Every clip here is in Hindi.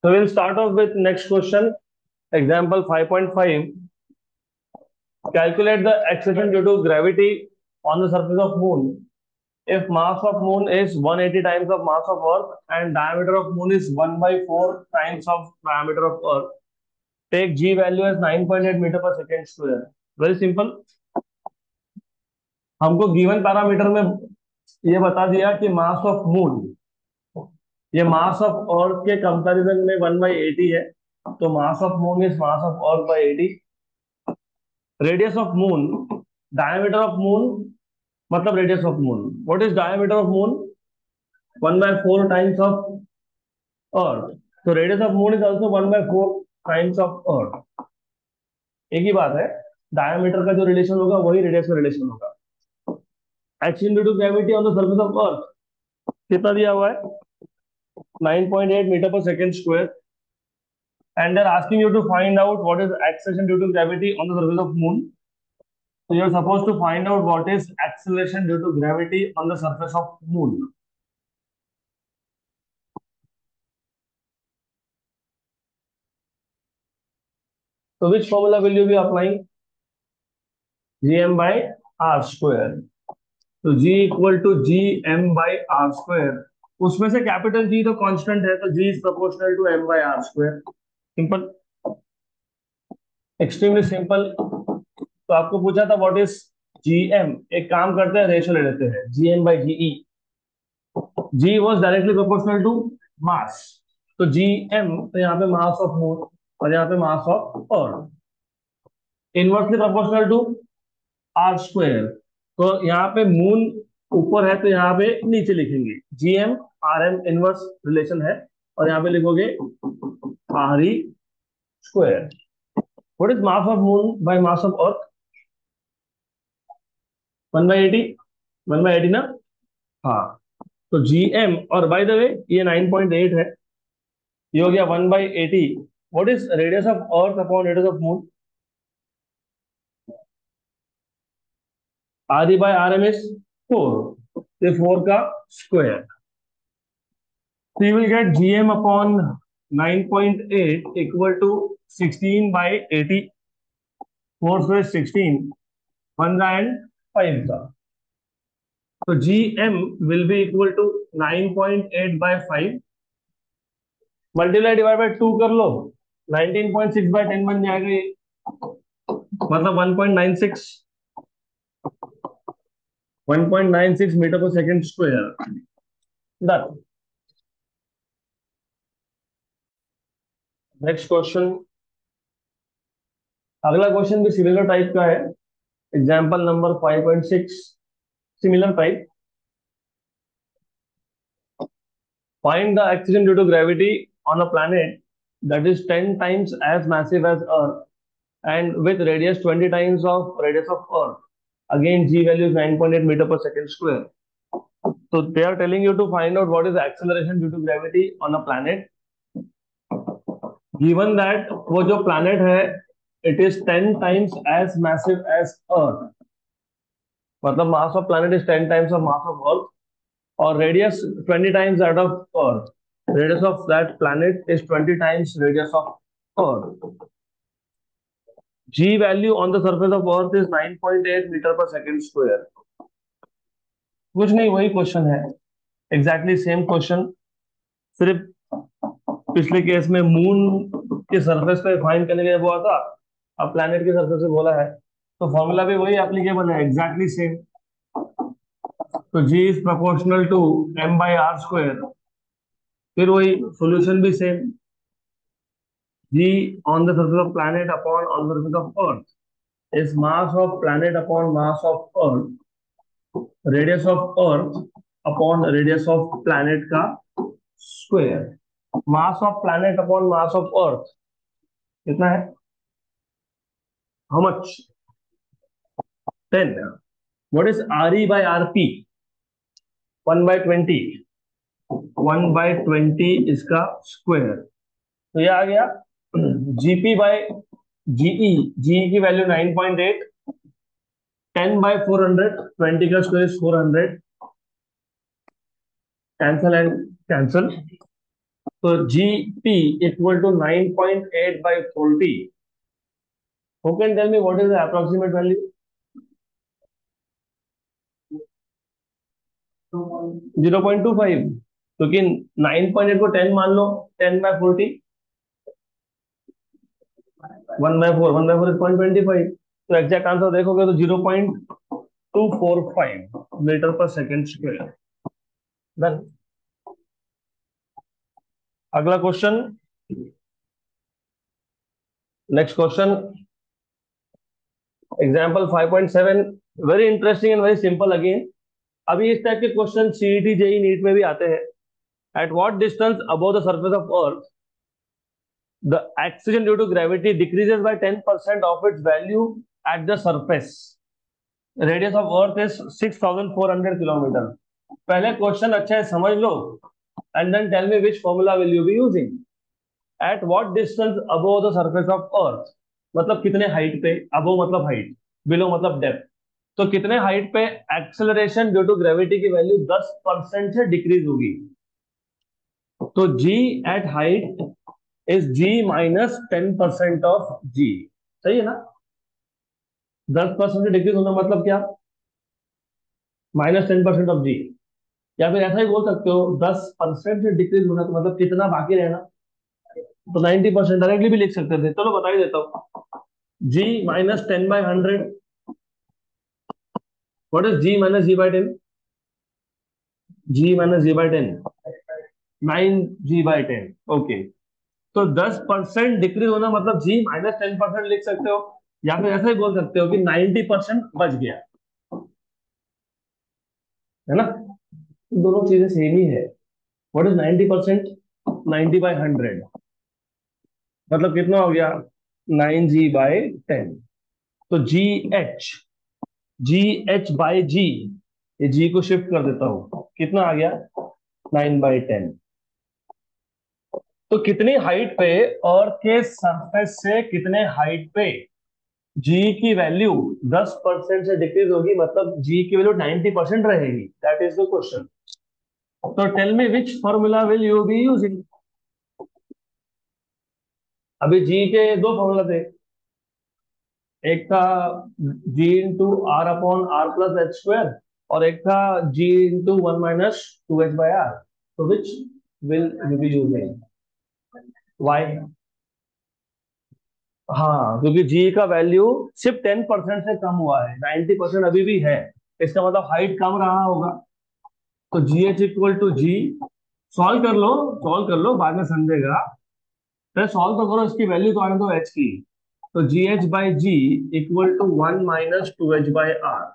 So we'll start off with next question. Example 5.5. Calculate the acceleration due to gravity on the surface of moon. If mass of moon is 180 times of mass of Earth and diameter of moon is 1 by 4 times of diameter of Earth, take G value as 9.8 meter per second square. Very simple. हमको गिवन पैरामीटर में ये बता दिया कि मास ऑफ मून, ये मास ऑफ अर्थ के कंपैरिजन में 1/80 है, तो mass of moon is mass of earth by 80. Radius of moon, diameter of moon मतलब radius of moon. What is diameter of moon? 1/4 times of earth. तो radius of moon is also 1/4 times of earth. एक ही बात है, डायमीटर का जो रिलेशन होगा वही रेडियस का रिलेशन होगा. Action due to gravity on the surface of earth कितना दिया हुआ है? 9.8 meter per second square, and they're asking you to find out what is acceleration due to gravity on the surface of moon. So you're supposed to find out what is acceleration due to gravity on the surface of moon. So which formula will you be applying? Gm by r square. तो g equal to gm by r square. उसमें से कैपिटल G तो कांस्टेंट है, तो G is proportional to m by r square. Simple, extremely simple. तो आपको पूछा था व्हाट इज gm. एक काम करते हैं, रेशियो ले लेते हैं. gm by ge. g was directly proportional to mass, तो gm तो यहाँ पे मास ऑफ मून और यहाँ पे mass of earth. Inversely proportional to r square. तो यहाँ पे मून ऊपर है तो यहाँ पे नीचे लिखेंगे gm rm इनवर्स रिलेशन है, और यहाँ पे लिखोगे re square. What is mass of moon by mass of अर्थ? 1/80. 1/80 ना. हाँ, तो gm, और बाय द वे ये 9.8 है, ये हो गया 1/80. What is radius of earth upon radius of moon? आदि बाय आर एम इज 4, ये 4 का square. So you will get gm upon 9.8 equal to 16/80. 4 square 16, 1 and 5 का. So gm will be equal to 9.8 by 5. Multiply divide by 2 कर लो, 19.6 by 10 बन जाएगा ये, मतलब 1.96. 1.96 metre per second square. Done. Next question. अगला क्वेश्चन भी सिमिलर टाइप का है. Example number 5.6, similar type. Find the acceleration due to gravity on a planet that is 10 times as massive as Earth and with radius 20 times of radius of Earth. Again, G value is 9.8 meter per second square. So they are telling you to find out what is the acceleration due to gravity on a planet. Given that वो जो planet है, it is 10 times as massive as Earth. मतलब mass of planet is 10 times of mass of Earth, और radius 20 times that of Earth. Radius of that planet is 20 times radius of Earth. G value on the surface of Earth is 9.8 meter per second square. कुछ नहीं, वही क्वेश्चन है, एग्जैक्टली सेम क्वेश्चन. सिर्फ पिछले केस में मून के सरफेस पे फाइंड करने के लिए हुआ था, अब प्लैनेट के सरफेस पे बोला है, तो फॉर्मूला भी वही एप्लीकेबल है, एग्जैक्टली सेम. तो G is proportional to m by r square. फिर वही सॉल्यूशन भी same. G on the surface of planet upon on the surface of Earth is mass of planet upon mass of Earth. Radius of Earth upon radius of planet का square. Mass of planet upon mass of Earth कितना है? How much? 10. What is RE by RP? 1/20. 1/20 इसका स्क्वायर. तो ये आ गया जीपी बाय जीई. जीई की वैल्यू 9.8. 10/400. 20 का square is 400. Cancel and cancel. तो GP equal to 9.8 by 40. Who can tell me what is the approximate value? 0.25, क्योंकि 9.8 को 10 मान लो, 10/40, 1/4, 1/4 इज 0.25। तो एग्जैक्ट आंसर देखोगे तो 0.245 metre per second square. Done. अगला question, next question, example 5.7, very interesting and very simple again. अभी इस टाइप के क्वेश्चन सीईटी जेई नीट में भी आते हैं। Eight what distance above the surface of earth the acceleration due to gravity decreases by 10% of its value at the surface. Radius of earth is 6400 kilometre. पहले क्वेश्चन अच्छा है समझ लो, and then tell me which formula will you be using. At what distance above the surface of earth, मतलब कितने हाइट पे, above मतलब हाइट, below मतलब डेप्थ, तो कितने हाइट पे एक्सेलरेशन ड्यू टू ग्रेविटी की वैल्यू 10% से डिक्रीज होगी। तो g at height is g minus 10% of g। सही है ना? 10% से डिक्रीज होना मतलब क्या? -10% ऑफ g। या फिर ऐसा ही बोल सकते हो, 10% से डिक्रीज होना तो मतलब कितना बाकी रहना, तो 90% डायरेक्टली भी लिख सकते थे। चलो बता ही देता हूँ, g -10/100। What is g minus g/10? g minus g/10, 9g/10। Okay, तो 10% डिक्रीज होना मतलब g -10% लिख सकते हो, या फिर ऐसा ही बोल सकते हो कि 90% बच गया, है ना? दोनों चीजें सेम ही है। What is 90%? 90/100 मतलब कितना हो गया? 9g/10। तो जी ये जी को शिफ्ट कर देता हूं, कितना आ गया? 9/10। तो कितनी हाइट पे, अर्थ के सरफेस से कितने हाइट पे जी की वैल्यू 10% से डिक्रीज होगी, मतलब जी की वैल्यू 90% रहेगी। That is the question. तो tell me which formula will you be using. अभी जी के दो फॉर्मूला थे, एक था जी into are upon R plus H square, और एक था जी इंटू 1 - 2h/r। तो which will you be using? Y? हाँ, क्योंकि जी का वैल्यू सिर्फ 10% से कम हुआ है, 90% अभी भी है, इसका मतलब हाइट कम रहा होगा। तो g H equal to g, solve कर लो, सॉल्व कर लो, बाद में समझेगा। पहले सॉल्व तो करो, इसकी वैल्यू तो आने दो एच की। तो GH/G equal to 1 - 2h/r,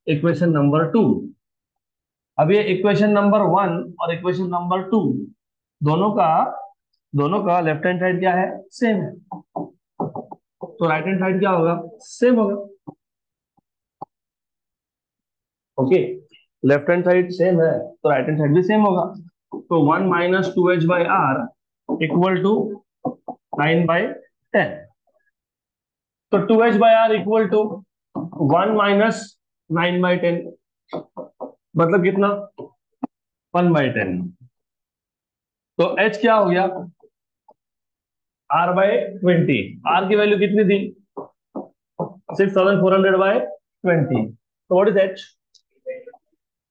equation number 2। अब ये इक्वेशन नंबर 1 और इक्वेशन नंबर 2 दोनों का लेफ्ट हैंड साइड क्या है? सेम है, तो राइट हैंड साइड क्या होगा? सेम होगा। Okay, left hand side same है तो राइट हैंड साइड भी सेम होगा। तो 1 - 2h/r इक्वल टू 9/10। तो 2h/r इक्वल टू 1 - 9/10, मतलब कितना? 1/10। तो h क्या हो गया? r/20। r की वैल्यू कितनी थी? 6400/20। तो व्हाट इज h?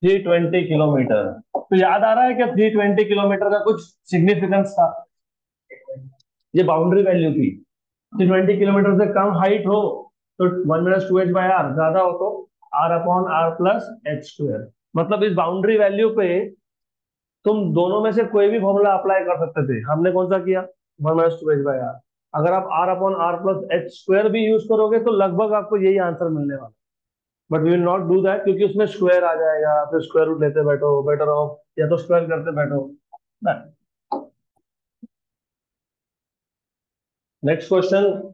320 किलोमीटर। तो याद आ रहा है क्या 320 किलोमीटर का कुछ सिग्निफिकेंस था? ये बाउंड्री वैल्यू थी। 320 किलोमीटर से कम हाइट हो तो 1 - 2h/r, ज्यादा हो तो r/r+h²। मतलब इस बाउंड्री वैल्यू पे तुम दोनों में से कोई भी फॉर्मूला अप्लाई कर सकते थे। हमने कौन सा किया? 1 - 2h/r। अगर आप r/r+h² भी यूज करोगे तो लगभग आपको यही आंसर मिलने वाला। But we will not do that, क्योंकि उसमें स्क्वायर आ जाएगा, फिर स्क्वायर रूट लेते बैठो, बेटर ऑफ या तो स्क्वायर करते बैठो। Next question.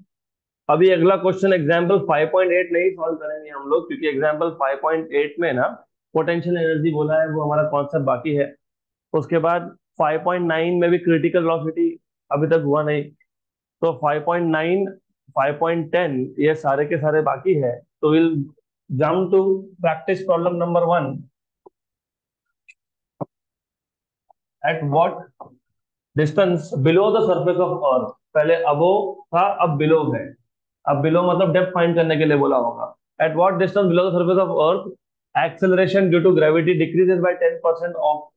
अभी अगला क्वेश्चन एग्जाम्पल 5.8 नहीं सॉल्व करेंगे हम लोग, क्योंकि एग्जाम्पल 5.8 में ना पोटेंशियल एनर्जी बोला है, वो हमारा कॉन्सेप्ट बाकी है। उसके बाद 5.9 में भी क्रिटिकल वेलोसिटी अभी तक हुआ नहीं। तो 5.9, 5.10 ये सारे के सारे बाकी है। तो will jump to practice problem number 1। At what distance below the surface of earth, पहले अबो था अब बिलो है। अब बिलो मतलब डेप्थ फाइंड करने के लिए बोला होगा। At what distance below the surface of earth acceleration due to gravity decreases by 10% of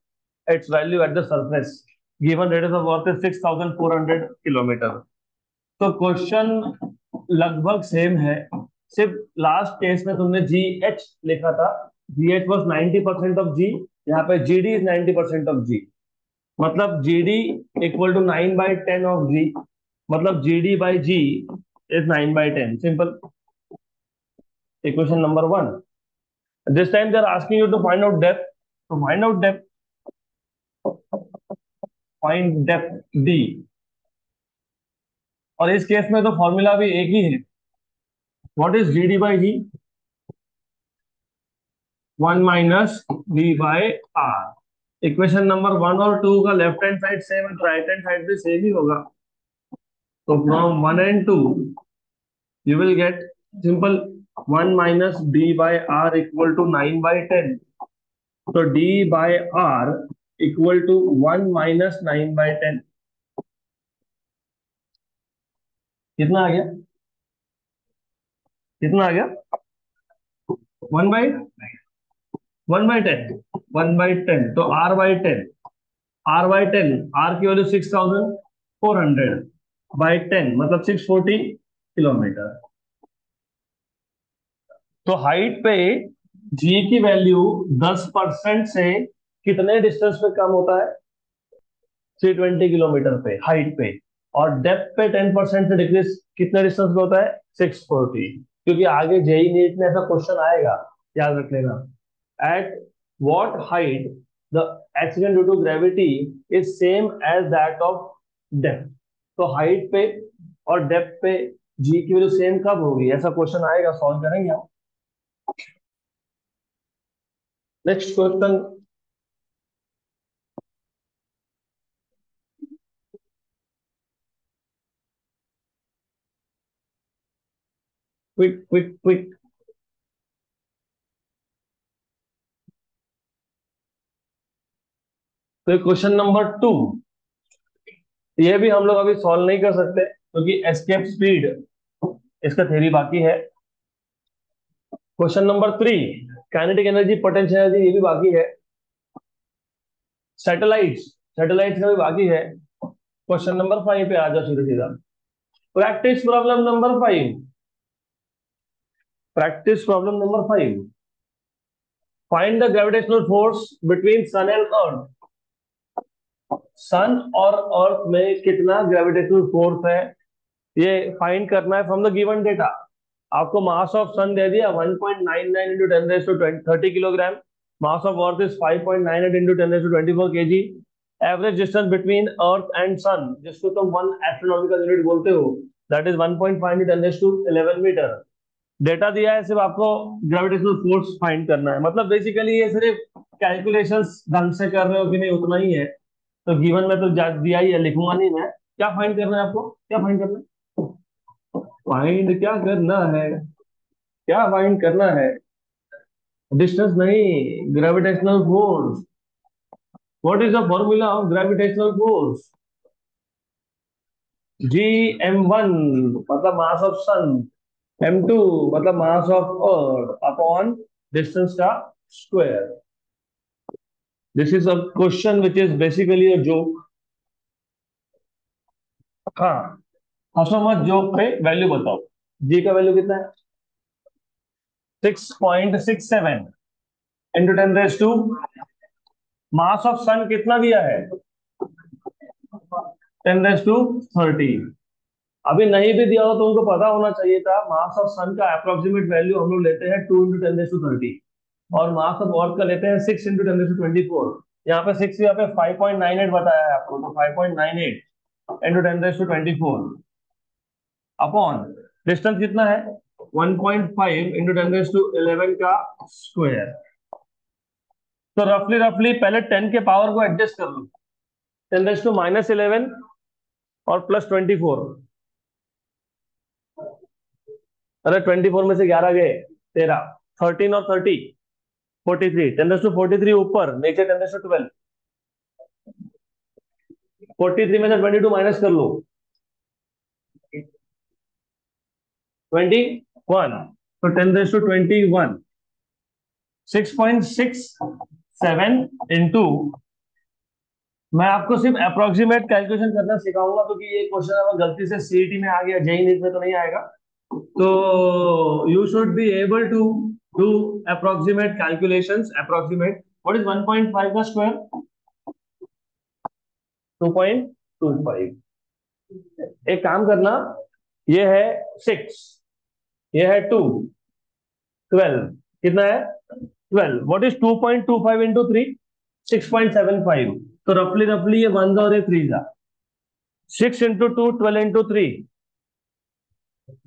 its value at the surface, given radius of earth is 6400 kilometre. तो क्वेश्चन लगभग सेम है, सिर्फ लास्ट केस में तुमने जी एच लिखा था। G h was 90% of g, यहाँ पे g d is 90% of g. मतलब g D equal to 9/10 of g, मतलब g d by g is 9/10, simple. Equation number one. This time they are asking you to find out depth, तो find out depth, find depth d. और इस केस में तो फॉर्मूला भी एक ही है। What is g d by g? 1 - v/r। Equation number 1 और 2 का लेफ्ट हैंड साइड सेम है तो राइट हैंड साइड भी सेम ही होगा। तो from 1 and 2 you will get simple 1 - d/r equal to 9/10। तो d by r equal to 1 - 9/10। कितना आ गया? कितना आ गया? 1/10। 1/10 तो r/10, r/10, r की वैल्यू 6400 बाई 10 मतलब 640 किलोमीटर। तो हाइट पे जी की वैल्यू 10% से कितने डिस्टेंस पे कम होता है? 320 किलोमीटर पे हाइट पे। और डेप्थ पे 10% से डिक्रीज कितने डिस्टेंस पे होता है? 640। क्योंकि आगे जेई नीट में ऐसा क्वेश्चन आएगा, याद रख लेना। At what height the accident due to gravity is same as that of depth. तो हाइट पे और डेप्थ पे जी की वैल्यू सेम कब होगी, ऐसा क्वेश्चन आएगा, सॉल्व करेंगे हम। Next question. Quick quick quick. तो क्वेश्चन नंबर 2, ये भी हम लोग अभी सॉल्व नहीं कर सकते क्योंकि एस्केप स्पीड इसका थ्योरी बाकी है। Question number 3, kinetic energy potential energy ये भी बाकी है। सैटेलाइट्स, सैटेलाइट्स का भी बाकी है। क्वेश्चन नंबर 5 पे आ जाओ सीधा सीधा। Practice problem number 5। Practice problem number 5। Find the gravitational force between sun and earth. Sun और अर्थ में कितना ग्रेविटेशनल फोर्स है, ये फाइंड करना है फ्रॉम द गिवन डेटा। आपको मास ऑफ सन दे दिया 1.99 into 10⁻30 kilogram. Mass of earth is 5.98 into 10⁻24 kg. Average distance between earth and sun, जिसको तुम 1 एस्ट्रोनॉमिकल यूनिट बोलते हो, that is 1.5 into 10⁻11 metre. Data दिया है, सिर्फ आपको ग्रेविटेशनल फोर्स फाइंड करना है। मतलब बेसिकली ये सिर्फ कैलकुलेशंस ढंग से कर रहे हो कि नहीं उतना ही है। तो गिवन में तो दिया ही है, लिखूंगा नहीं मैं। क्या फाइंड करना है आपको, क्या फाइंड करना है? फाइंड क्या करना है? क्या फाइंड करना है? डिस्टेंस नहीं, gravitational force. What is the formula of gravitational force? Gm1 मतलब मास ऑफ सन, m2 मतलब mass of earth upon distance का square. This is a question which is basically a joke. हाँ, हंसो मत, जोक पे वैल्यू बताओ। जी का वैल्यू कितना है? 6.67 इंटू 10⁻²। मास ऑफ सन कितना दिया है? 10⁻30। अभी नहीं भी दिया हो तो उनको पता होना चाहिए था, मास ऑफ सन का अप्रोक्सीमेट वैल्यू हम लोग लेते हैं 2 इंटू 10⁻30 और मास ऑफ अर्थ का लेते हैं 6 इंटू 10⁻24। यहाँ पे 6, यहाँ पे 5.98 बताया है आपको, तो 5.98 इंटू 10⁻24 अपॉन डिस्टेंस कितना है? 1.5 इंटू 10⁻11 का स्क्वायर। तो रफली रफली पहले 10 के पावर को एडजस्ट कर लो। 10⁻−11 और +24। अरे 24 में से 11 गए, 13, 13 और 30, 43। 10⁻43 ऊपर, नीचे 10⁻12। 43 में से 22 माइनस कर लो, 21, तो 10⁻21 6.67 इंटू, मैं आपको सिर्फ अप्रोक्सीमेट कैलकुलेशन करना सिखाऊंगा क्योंकि ये क्वेश्चन अगर गलती से सीईटी में आ गया, जेईई नीट में तो नहीं आएगा, तो you should be able to do approximate calculations. Approximate, what is 1.5 का स्क्वायर? 2.25। एक काम करना, ये है 6, ये है 2, 12, कितना है 12, व्हाट इज 2.25 इंटू 3? 6.75। तो रफली रफली ये 1 और ये 3 जा, 6 इंटू 2, 12 इंटू 3,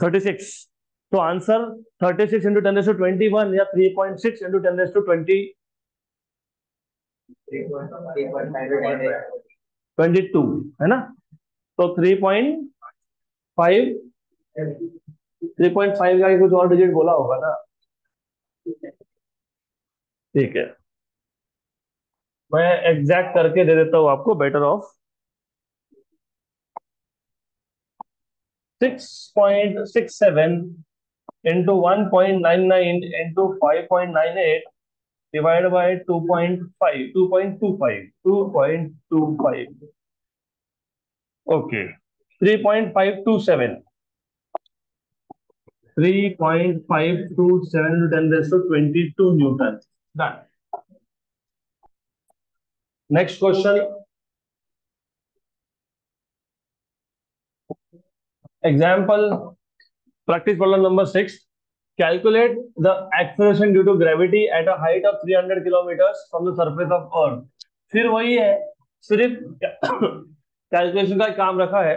36। तो आंसर 36 इंटू 10⁻21 या 3.6 इंटू 10⁻22 है ना? तो 3.5, 3.5 का कुछ और डिजिट बोला होगा ना? ठीक है, मैं एग्जैक्ट करके दे देता हूं आपको, better of 6.67 into 1.99 into 5.98 divided by 2.5, 2.25, 2.25, okay, 3.527, 3.527 to 10 raised to 22 Newton. Done. Next question. Example, practice problem number 6. Calculate the acceleration due to gravity at a height of 300 kilometers from the surface of Earth. फिर वही है, सिर्फ कैलकुलेशन का काम रखा है।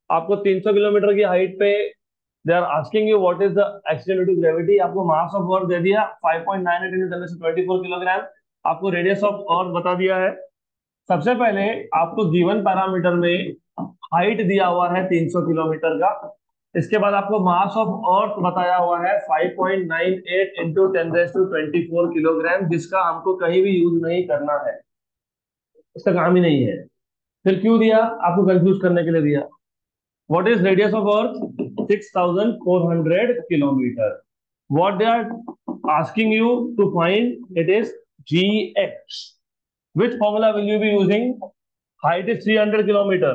आपको 300 किलोमीटर की हाइट पे they are asking you what is the acceleration due to gravity. आपको मास ऑफ अर्थ दे दिया 5.98 into 10⁻24 किलोग्राम। आपको रेडियस ऑफ अर्थ बता दिया है। सबसे पहले आपको गिवन पैरामीटर में हाइट दिया हुआ है 300 किलोमीटर का। इसके बाद आपको मास ऑफ अर्थ बताया हुआ है 5.98 into 10⁻24 किलोग्राम, जिसका हमको कहीं भी यूज नहीं करना है, इसका काम ही नहीं है। फिर क्यों दिया? आपको कंफ्यूज करने के लिए दिया। What is radius of earth? 6400 kilometre. What they are asking you to find, it is gh. Which formula will you be using? Height is 300 kilometer.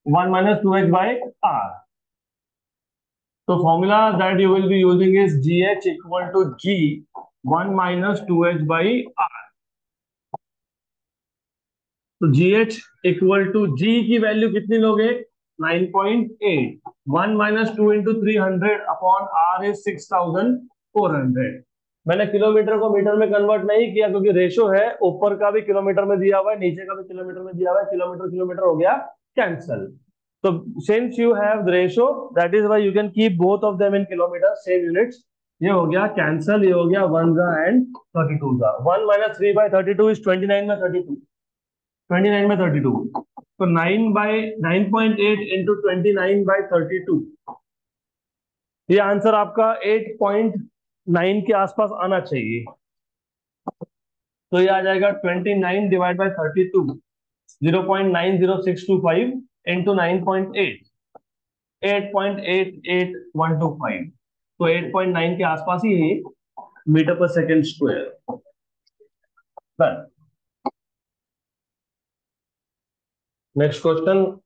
1 minus 2h by r. So formula that you will be using is gh equal to g 1 minus 2h by r. तो gh इक्वल टू g की वैल्यू कितनी लोगे? 9.8। 1 minus 2 into 300 upon r is 6400। मैंने किलोमीटर को मीटर में कन्वर्ट नहीं किया क्योंकि रेशो है, ऊपर का भी किलोमीटर में दिया हुआ है, नीचे का भी किलोमीटर में दिया हुआ है, किलोमीटर किलोमीटर हो गया कैंसल। तो since you have the ratio, that is why you can keep both of them in kilometre, same units. ये हो गया कैंसल, ये हो गया 1 जा एंड 32 जा। 1 माइनस 3 बाई 32 इज 29 में 32, 29 में 32, तो 9/9.8 इंटू 29/32, ये आंसर आपका 8.9 के आसपास आना चाहिए। तो ये आ जाएगा 29 डिवाइड बाई 32, 0.90625 इंटू 9.8, 8.88125। तो 8.9 के आसपास ही है, metre per second square. Next question.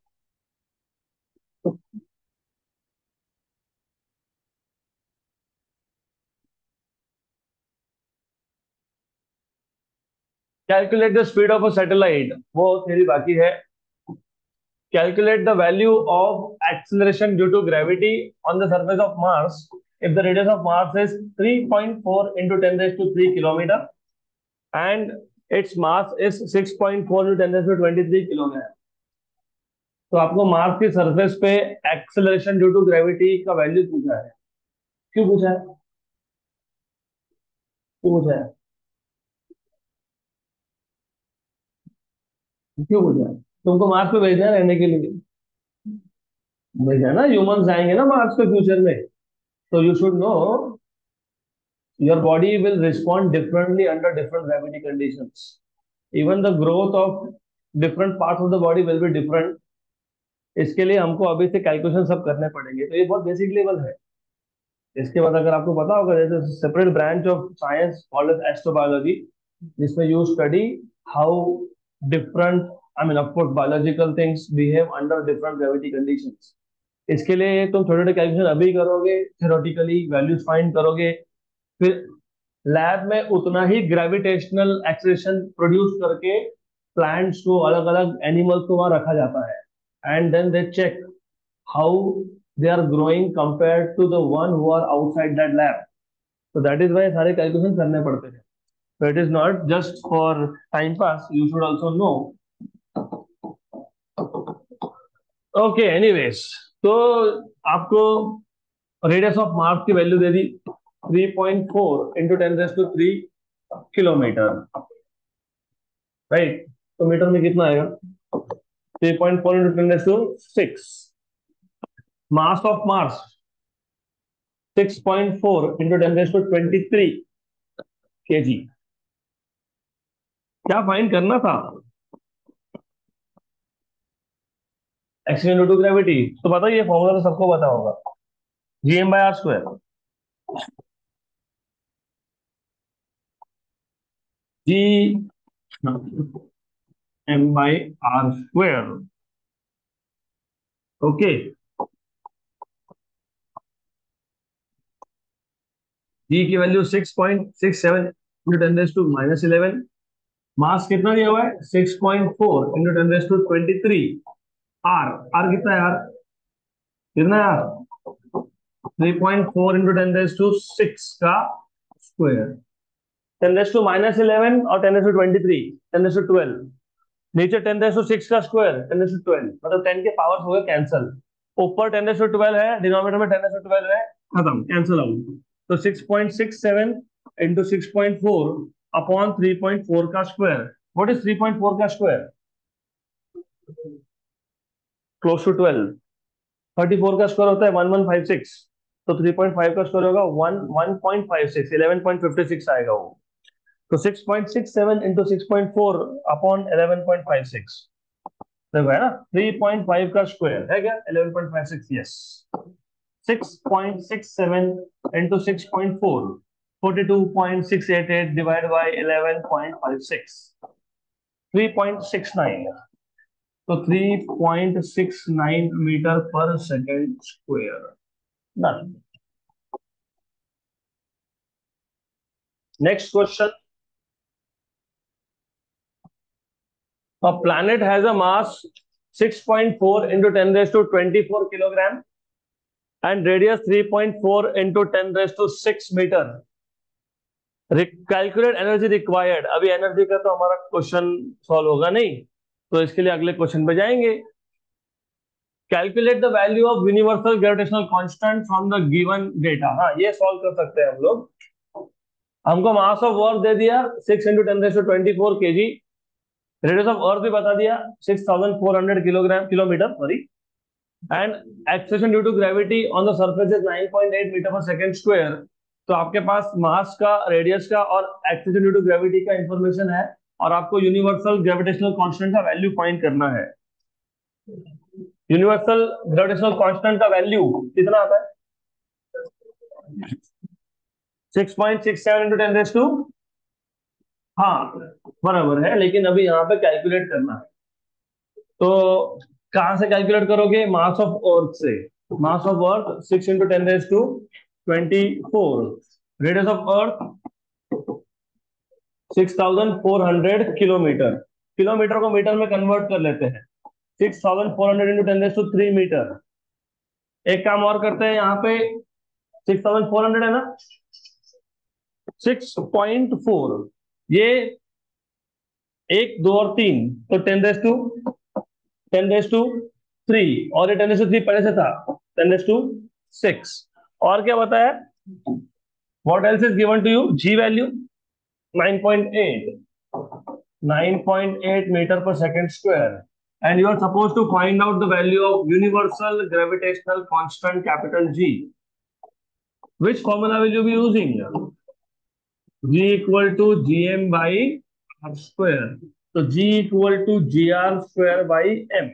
Calculate the speed of a satellite, वो थ्योरी बाकी है। Calculate the value of acceleration due to gravity on the surface of Mars if the radius of Mars is 3.4 into 10 raised to 3 kilometer and its mass is 6.4 into 10 raised to 23 kilogram. तो आपको मार्स की सरफेस पे एक्सेलरेशन ड्यू टू ग्रेविटी का वैल्यू पूछा है। क्यों पूछा है? क्यों पूछा है? क्यों पूछा है? तुमको मार्स पे भेजना है रहने के लिए, भेजा है ना, ह्यूमंस जाएंगे ना मार्स पे फ्यूचर में, तो you should know your body will respond differently under different gravity conditions. Even the growth of different parts of the body will be different. इसके लिए हमको अभी से कैलकुलेशन सब करने पड़ेंगे, तो ये बहुत बेसिक लेवल है। इसके बाद अगर आपको पता होगा, जैसे separate branch of science called as astrobiology, जिसमें you study how different, I mean of course biological things behave under different gravity conditions. इसके लिए तुम छोटे छोटे कैलकुलेशन अभी करोगे, थ्योरेटिकली वैल्यूज फाइंड करोगे, फिर लैब में उतना ही ग्रेविटेशनल एक्सेलरेशन प्रोड्यूस करके प्लांट्स को, अलग अलग एनिमल्स को वहां रखा जाता है, and then they check how they are growing compared to the one who are outside that lab. So that is why सारे कैलकुलेशन करने पड़ते हैं। So it is not just for time pass, you should also know. Okay, anyways, तो आपको रेडियस ऑफ मार्स की वैल्यू दे दी 3.4 इंटू 10⁻³ किलोमीटर, राइट? तो मीटर में कितना आएगा? 3.4 into 10⁻⁶। Mass of Mars 6.4 into 10⁻23 kg। क्या फाइंड करना था? Accident due to gravity. तो पता ही, ये फॉर्मूला तो सबको पता होगा, Gm/r²। Gm/r²। ओके, जी की वैल्यू 6.67 इंटू 10⁻⁻11। मास कितना दिया हुआ है? 6.4 इंटू 10⁻23। आर, आर कितना है? आर कितना है? आर 3.4 इंटू 10⁻⁶ का स्क्वायर। 10⁻⁻11 और 10⁻23, 10⁻12। नीचे 10⁻⁶ का स्क्वायर, 10⁻12, मतलब 10 के पावर्स हो गए कैंसल। ऊपर 10⁻12 है, डिनोमिनेटर में 10⁻12 है, खत्म, कैंसल आउट। तो 6.67 इंटू 6.4 अपॉन 3.4 का स्क्वायर। व्हाट इज 3.4 का स्क्वायर? Close to 12। 34 का स्क्वायर होता है 1156, तो 3.5 का स्क्वायर होगा 1.56, 11.56 आएगा वो। तो 6.67 इंटू 6.4 अपॉन 11.56, देखो है ना, 3.5 का स्क्वायर है क्या? 11.56, यस। 6.67 into 6.4, 42.688 divide by 11.56, 3.69। तो 3.69 metre per second square. Done. Next question. A planet has a mass 6.4 into 10⁻24 kilogram and radius 3.4 into 10⁻6 meter. Calculate energy required. अभी एनर्जी का तो हमारा क्वेश्चन सॉल्व होगा नहीं, तो इसके लिए अगले क्वेश्चन पे जाएंगे। Calculate the value of universal gravitational constant from the given data. हाँ, ये सॉल्व कर सकते हैं हम लोग। हमको मास ऑफ वर्क दे दिया 6 into 10⁻24 kg, radius of earth भी बता दिया 6400 kilometre, sorry, and acceleration due to gravity on the surface is 9.8 metre पर सेकंड स्क्वायर। तो आपके पास मास का, रेडियस का और एक्सेलरेशन ड्यू टू ग्रेविटी का इंफॉर्मेशन है, और आपको यूनिवर्सल ग्रेविटेशनल कांस्टेंट का वैल्यू फाइंड करना है। यूनिवर्सल ग्रेविटेशनल कांस्टेंट का वैल्यू कितना आता है? 6.67 इंटू 10⁻²। हाँ, बराबर है, लेकिन अभी यहाँ पे कैलकुलेट करना है। तो कहां से कैलकुलेट करोगे? मास ऑफ अर्थ से। मास of earth 6 into 10⁻24, radius of earth 6400 kilometre. Kilometre को मीटर में कन्वर्ट कर लेते हैं, 6400 इंटू 10⁻³ मीटर। एक काम और करते हैं, यहाँ पे 6400 है ना, 6.4, ये 1, 2 और 3, तो 10⁻³ और ये 10⁻³ पहले से था 10⁻6। और क्या बताया? What else is given to you? G value 9.8, 9.8 metre per second square, and you are supposed to find out the value of universal gravitational constant capital G. Which formula will you be using? G equal to Gm by R square. तो G equal to G R square by M.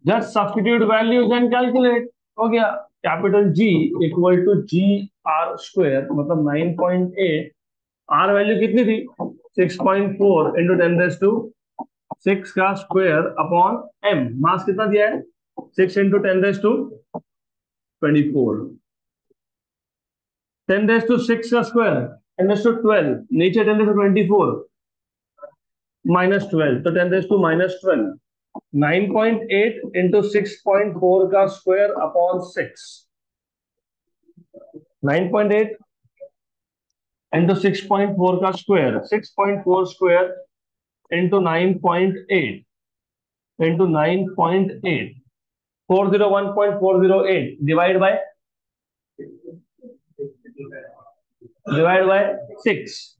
Just substitute values and calculate, हो गया। Capital G equal to G R square मतलब 9.8। आर वैल्यू कितनी थी? 6.4 इंटू 10⁻6 का स्क्वायर अपॉन एम। मास कितना दिया है? 6 इंटू 10⁻24। 10⁻6 का स्क्वायर 10⁻12, नीचे 10⁻24 -12, तो 10⁻−12। 9.8 इंटू 6.4 का स्क्वायर अपॉन 6। 9.8 इंटू 6.4 का square, 6.4 square into 9.8 into 9.8, 401.408 divide by 6,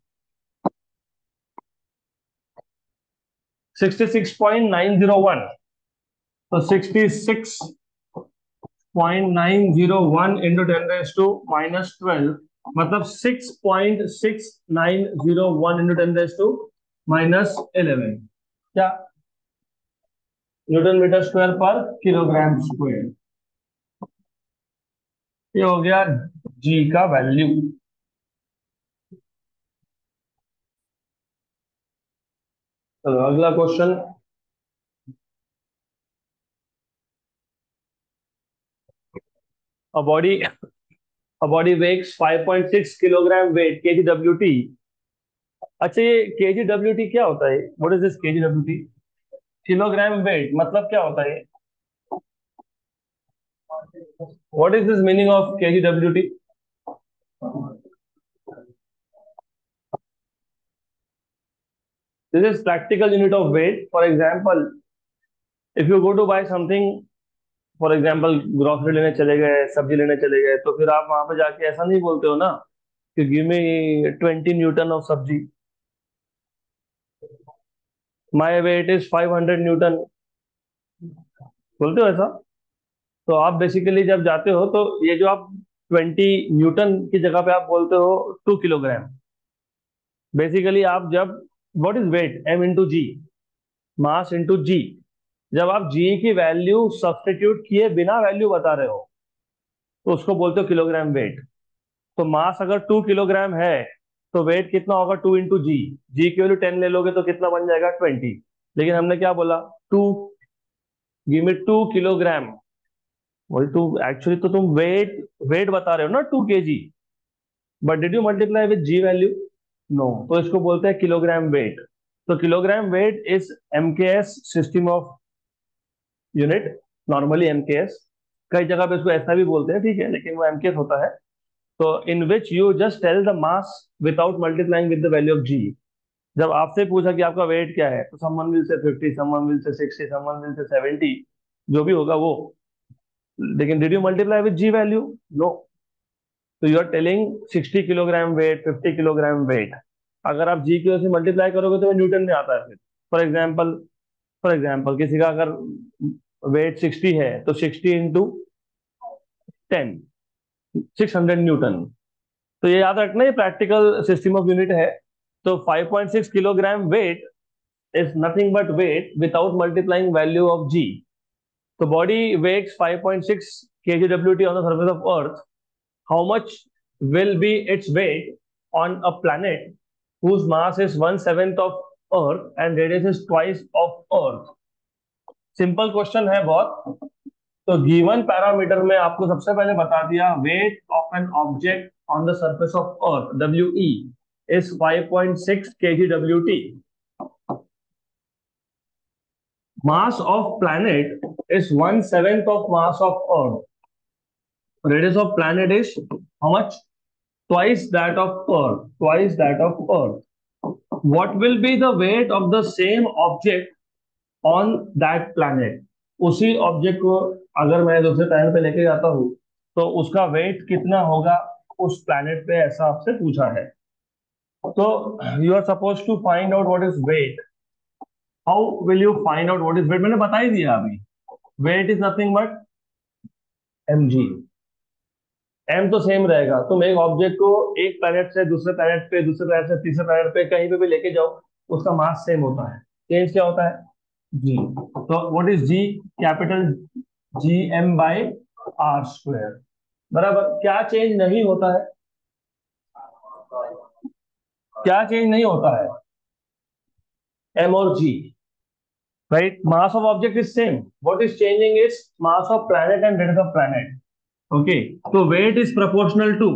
66.901। तो 66.901 इंटू 10⁻−12 मतलब 6.6901 इंटू 10⁻−11, क्या? न्यूटन मीटर स्क्वायर पर किलोग्राम स्क्वायर। ये हो गया जी का वैल्यू। चलो अगला question. A body a body weighs 5.6 kilogram weight kgwt। अच्छा, ये kgwt क्या होता है? What is this kgwt? Kilogram weight मतलब क्या होता है? What is this meaning of kgwt? This is practical unit of weight. For example, if you go to buy something, for example grocery लेने चले गए, सब्जी लेने चले गए, तो फिर आप वहां पे जाके ऐसा नहीं बोलते हो ना कि गिव मी 20 न्यूटन ऑफ सब्जी, माय वेट इज 500 न्यूटन, बोलते हो ऐसा? तो आप बेसिकली जब जाते हो तो ये जो आप 20 न्यूटन की जगह पे आप बोलते हो 2 किलोग्राम। बेसिकली आप जब, what is weight? M into g, mass into g. जब आप जी की वैल्यू सब्सटीट्यूट किए बिना वैल्यू बता रहे हो तो उसको बोलते हो किलोग्राम वेट। तो मास अगर 2 किलोग्राम है तो वेट कितना होगा? 2 इंटू जी। जी की वैल्यू 10 ले लोगे तो कितना बन जाएगा? 20। लेकिन हमने क्या बोला? 2, गिव मी 2 किलोग्राम। वही टू, एक्चुअली तो तुम वेट वेट बता रहे हो ना, 2 kg, but did you multiply with ji value? No. तो इसको बोलते हैं किलोग्राम वेट। तो kilogram weight is MKS system of unit, normally MKS. कई जगह पे इसको ऐसा भी बोलते हैं, ठीक है, लेकिन वो एमकेएस होता है। तो in which you just tell the mass without multiplying with the value of g. जब आपसे पूछा कि आपका वेट क्या है, तो someone will say 50, someone will say 60, someone will say 70, जो भी होगा वो। लेकिन did you multiply with ji value? No. तो you are telling 60 kilogram weight, 50 kilogram weight. अगर आप जी की वजह से मल्टीप्लाई करोगे तो वो न्यूटन में आता है फिर। फॉर एग्जाम्पल किसी का अगर वेट 60 है तो 60 इंटू 10, 600 न्यूटन। तो ये याद रखना, ये प्रैक्टिकल सिस्टम ऑफ यूनिट है। तो 5.6 kilogram weight is nothing but weight without multiplying value of g. तो body weights 5.6 kgwt on the surface of earth. How much will be its weight on a planet whose mass is 1/7 of Earth and radius is twice of Earth? Simple question है बहुत। तो गिवन पैरामीटर में आपको सबसे पहले बता दिया, weight of an object on the surface of earth, W E, is 5.6 kgwt। Mass of planet is 1/7 of mass of earth. Radius of planet is how much? Twice that of Earth. Twice that of Earth. What will be the weight of the same object on that planet? उसी ऑब्जेक्ट को अगर मैं दूसरे प्लैनेट पे लेके जाता हूँ तो उसका वेट कितना होगा उस प्लैनेट पे, ऐसा आपसे पूछा है। तो you are suppose to find out what is weight. How will you find out what is weight? मैंने बता ही दिया अभी। Weight is nothing but M G. M तो सेम रहेगा। तुम एक ऑब्जेक्ट को एक प्लैनेट से दूसरे प्लैनेट पे, दूसरे प्लैनेट से तीसरे प्लैनेट पे, कहीं पे भी लेके जाओ, उसका मास सेम होता है। चेंज क्या होता है? जी। तो what is G? Capital G M by are square. बराबर। क्या चेंज नहीं होता है? क्या चेंज नहीं होता है? एम और जी। Right, mass of object is same, what is changing is mass of planet and radius of planet. Okay. तो weight is proportional to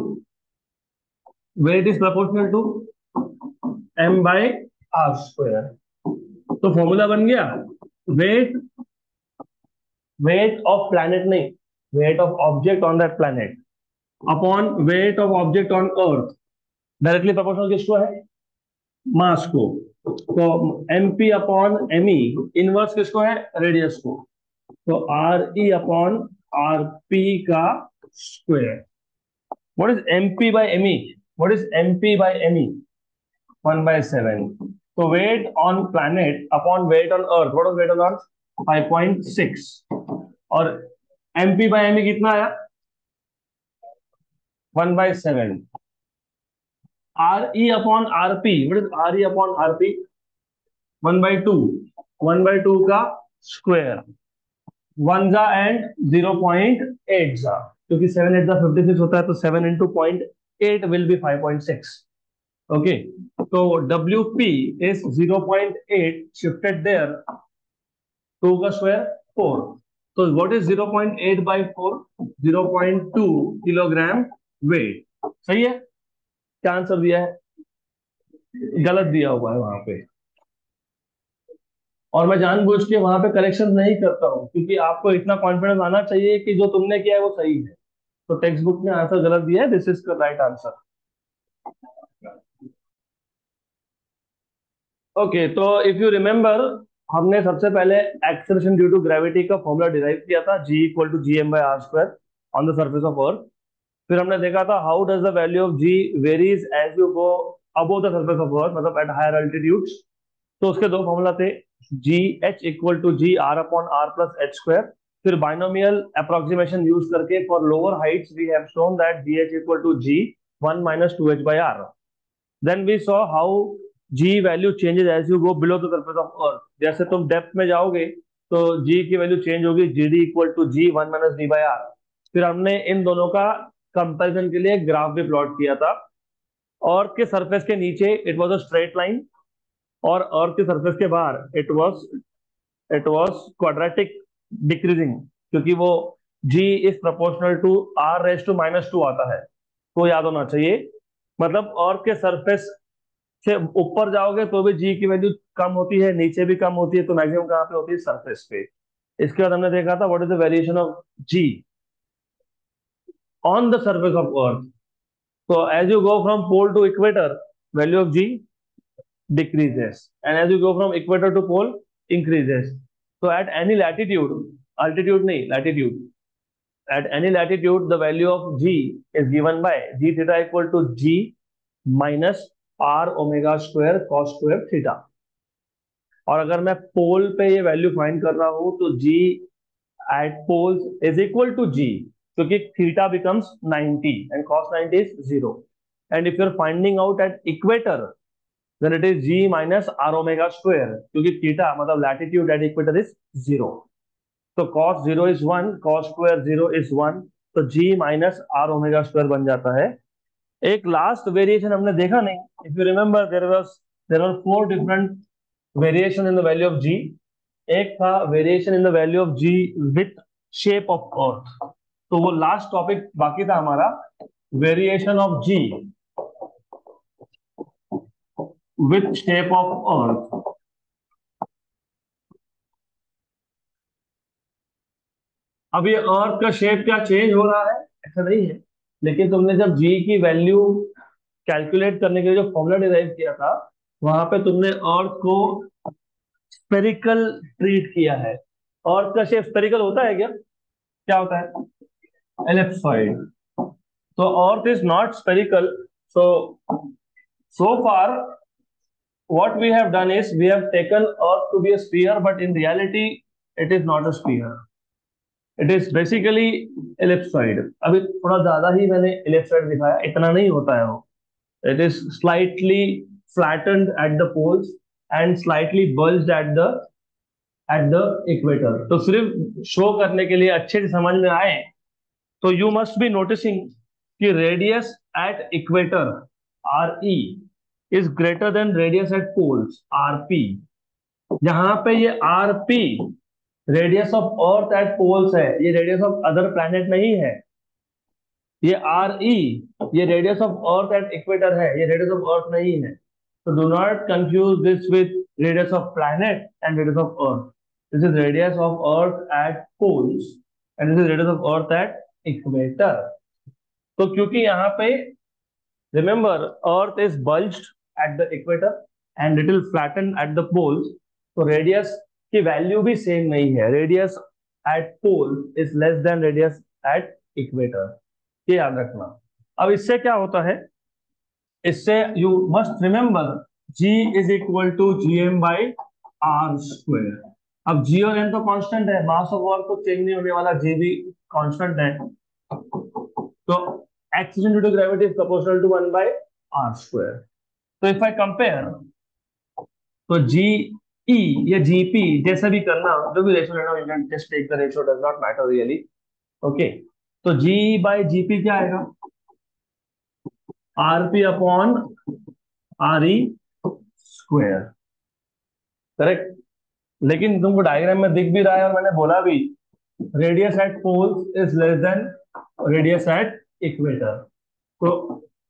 m by are square. तो फॉर्मूला बन गया, वेट, वेट ऑफ प्लैनेट नहीं, weight of object on that planet upon weight of object on earth, directly proportional किसको है? मास को। तो m p upon m e inverse किसको है? रेडियस को। तो r e upon r p का square. What is m p by m e? What is m p by m e? 1/7। तो weight on planet upon weight on earth, what is weight on earth? 5.6। और m p by m e कितना आया? 1/7। R e upon r p, what is r e upon r p? 1/2। 1/2 का स्क्वायर। वन जा एंड 0.8 जा, क्योंकि 7 8 जा 56 होता है, तो 7 इंटू 0.8 विल बी 5.6। ओके। तो W P is 0.8 shifted there, 2 का स्क्वायर 4। तो what is 0.8 by 4? 0.2 kilogram weight. सही है? क्या आंसर दिया है? गलत दिया हुआ है वहां पे। और मैं जानबूझ के वहां पे करेक्शन नहीं करता हूँ, क्योंकि आपको इतना कॉन्फिडेंस आना चाहिए कि जो तुमने किया है वो सही है। तो टेक्स्ट बुक में आंसर गलत दिया है, this is the right answer. Okay. तो इफ यू रिमेम्बर, हमने सबसे पहले एक्सेलरेशन ड्यू टू ग्रेविटी का फॉर्मूला डिराइव किया था, g equal to G M by are square on the surface of earth. फिर हमने देखा था how does the value of g varies as you go above the surface of earth, मतलब एट हायर अल्टीट्यूड्स। तो उसके दो फॉर्मूला थे, g H equal to G R upon R plus H square. फिर बाइनोमियल अप्रोक्सीमेशन यूज करके for lower heights we have shown that G H equal to G 1 - 2h by R. Then we saw how G value changes as you go below the surface of earth. जैसे तुम डेप्थ में जाओगे तो जी की वैल्यू चेंज होगी, G D equal to G 1 - d by R. फिर हमने इन दोनों का कंपैरिजन के लिए ग्राफ भी प्लॉट किया था। अर्थ के सरफेस के नीचे it was a straight line, और अर्थ के सरफेस के बाहर इट वाज क्वाड्रेटिक डिक्रीजिंग, क्योंकि वो g is proportional to r raise to -2 आता है। तो याद होना चाहिए, मतलब अर्थ के सरफेस से ऊपर जाओगे तो भी जी की वैल्यू कम होती है, नीचे भी कम होती है, तो मैक्सिमम कहाँ पे होती है? सरफेस पे। इसके बाद हमने देखा था what is the variation of G on the surface of earth. So as you go from pole to equator, value of G decreases, and as you go from equator to pole, increases. So at any latitude, altitude nahi, latitude. At any latitude, the value of G is given by G theta equal to G minus R omega square cos square theta. और अगर मैं पोल पे ये वैल्यू फाइंड कर रहा हूं तो G at poles is equal to G, क्योंकि theta becomes 90 and cos 90 is 0. And if you're finding out at equator, then it is G minus R omega square, क्योंकि theta मतलब latitude at equator is 0. तो cos 0 is 1, cos square 0 is 1, तो G minus R omega square बन जाता है। एक लास्ट वेरिएशन हमने देखा नहीं, if you remember there were 4 different variation in the value of G। एक था variation in the value of G with shape of earth. तो वो लास्ट टॉपिक बाकी था हमारा, variation of G with shape of earth. अब ये अर्थ का शेप क्या चेंज हो रहा है? ऐसा नहीं है, लेकिन तुमने जब जी की वैल्यू कैलकुलेट करने के लिए जो फॉर्मूला डिराइव किया था, वहां पे तुमने अर्थ को स्पेरिकल ट्रीट किया है। अर्थ का शेप स्पेरिकल होता है क्या? क्या होता है? एलिप्सॉइड। तो earth is not spherical. So so far what we have done is we have taken earth to be a sphere, but in reality it is not a sphere. It is basically ellipsoid. अभी थोड़ा ज्यादा ही मैंने इलिप्सॉइड दिखाया, इतना नहीं होता है वो। It is slightly flattened at the poles and slightly bulged at the equator। तो सिर्फ शो करने के लिए अच्छे से समझ में आए, तो यू मस्ट बी नोटिसिंग कि radius at equator R E is greater than radius at poles R P. यहाँ पे ये R P radius of earth at poles है, ये रेडियस ऑफ अदर प्लैनेट नहीं है। ये आर ई ये radius of earth at equator है, ये रेडियस ऑफ अर्थ नहीं है। तो do not confuse this with radius of planet and radius of earth. This is radius of earth at poles and this is radius of earth at equator. तो क्योंकि यहाँ पे remember earth is bulged at the equator and little flatten at the poles, तो रेडियस की वैल्यू भी सेम नहीं है। Radius at pole is less than radius at equator, ये याद रखना। अब इससे क्या होता है, इससे you must remember G is equal to G M by R square. अब G और M तो कांस्टेंट है, मास ऑफ वर्क तो चेंज नहीं होने वाला, G भी कांस्टेंट है। तो acceleration due to gravity is proportional to 1 by R square. तो इफ आई कंपेयर, तो जी ई या जीपी जैसा भी करना, जो भी रेशियो लेना, you can just take the ratio, does not matter really. Okay, तो जी बाय जीपी क्या आएगा, RP upon R E square, correct. लेकिन तुमको डायग्राम में दिख भी रहा है और मैंने बोला भी, radius at poles is less than radius at equator. तो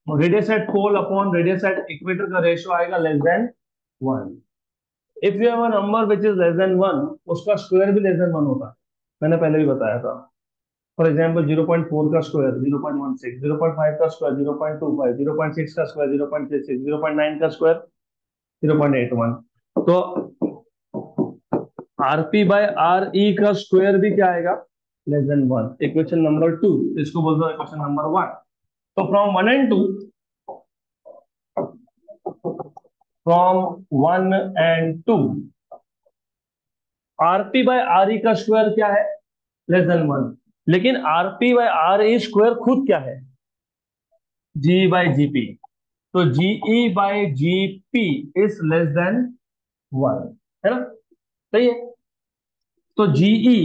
radius at pole upon radius at equator का रेशियो आएगा less than 1। If you have a number which is less than 1, उसका स्क्वायर भी लेस देन 1 होता है, मैंने पहले भी बताया था। फॉर एग्जाम्पल 0.4 का स्क्वायर 0.16, 0.5 का स्क्वायर 0.25, 0.6 का स्क्वायर 0.36, 0.9 का स्क्वायर 0.81। तो आरपी बाय आर ई का स्क्वायर भी क्या आएगा, लेस देन 1। इक्वेशन नंबर 2, इसको बोलते हैं इक्वेशन नंबर 1। तो from 1 and 2, from 1 and 2, RP by R E का स्क्वायर क्या है, लेस देन 1। लेकिन RP by R E square खुद क्या है, जी बाय जीपी। तो GE by GP is less than 1, है ना, सही है। तो GE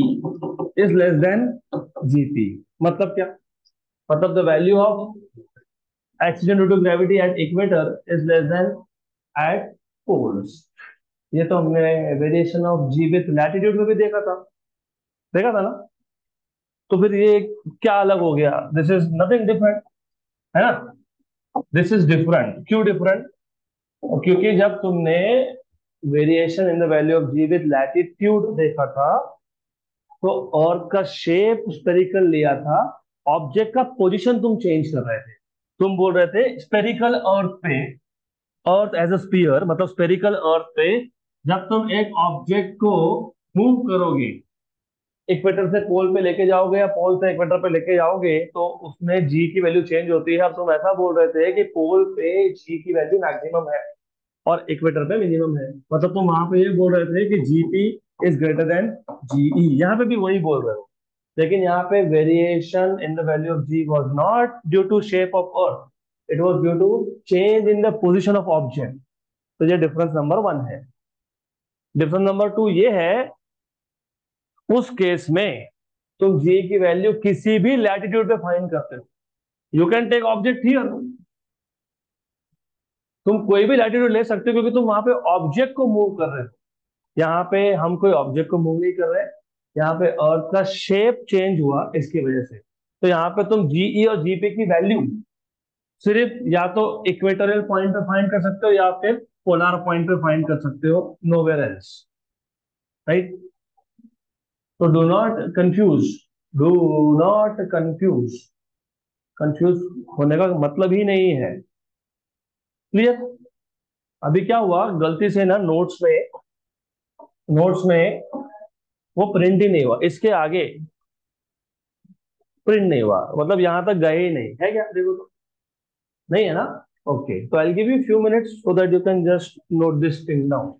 is less than GP, मतलब क्या, मतलब the value of accident due to gravity at equator is less than at poles. ये तो हमने variation of G with latitude में भी देखा था, देखा था ना। तो फिर ये क्या अलग हो गया, दिस इज नथिंग डिफरेंट, है ना। दिस इज डिफरेंट, क्यों डिफरेंट, क्योंकि जब तुमने variation in the value of G with latitude देखा था, तो अर्थ का शेप स्पेरिकल लिया था, ऑब्जेक्ट का पोजीशन तुम चेंज कर रहे थे। तुम बोल रहे थे स्पेरिकल अर्थ पे, अर्थ एज अ स्पीयर, मतलब स्पेरिकल अर्थ पे जब तुम एक ऑब्जेक्ट को मूव करोगे, इक्वेटर से पोल पे लेके जाओगे या पोल से इक्वेटर पे लेके जाओगे, तो उसमें जी की वैल्यू चेंज होती है। अब तुम ऐसा बोल रहे थे कि पोल पे जी की वैल्यू मैक्सिमम है और इक्वेटर पे मिनिमम है, मतलब तुम वहां पे ये बोल रहे थे कि GP is greater then GE. यहाँ पे भी वही बोल रहे हो, लेकिन यहाँ पे variation in the value of G was not due to shape of earth, it was due to change in the position of object. तो ये डिफरेंस नंबर 1 है। डिफरेंस नंबर 2 ये है, उस केस में तुम जी की वैल्यू किसी भी लैटिट्यूड पे फाइंड करते हो, you can take object here, तुम कोई भी लैटिट्यूड ले सकते हो, क्योंकि तुम वहां पे ऑब्जेक्ट को मूव कर रहे हो। यहाँ पे हम कोई ऑब्जेक्ट को मूव नहीं कर रहे, यहाँ पे अर्थ का शेप चेंज हुआ इसकी वजह से। तो यहाँ पे तुम जीई और जीपी की वैल्यू सिर्फ या तो इक्वेटोरियल पॉइंट पे फाइंड कर सकते हो या फिर पोलर पॉइंट पे फाइंड कर सकते हो, नोवेयर एल्स, राइट। तो do not confuse, do not confuse, confuse होने का मतलब ही नहीं है, क्लियर। अभी क्या हुआ, गलती से ना नोट्स में, नोट्स में वो प्रिंट ही नहीं हुआ, इसके आगे प्रिंट नहीं हुआ, मतलब यहां तक गए ही नहीं है, क्या देखो तो नहीं है ना। ओके, तो I give you few minutes so that you can just note this thing down.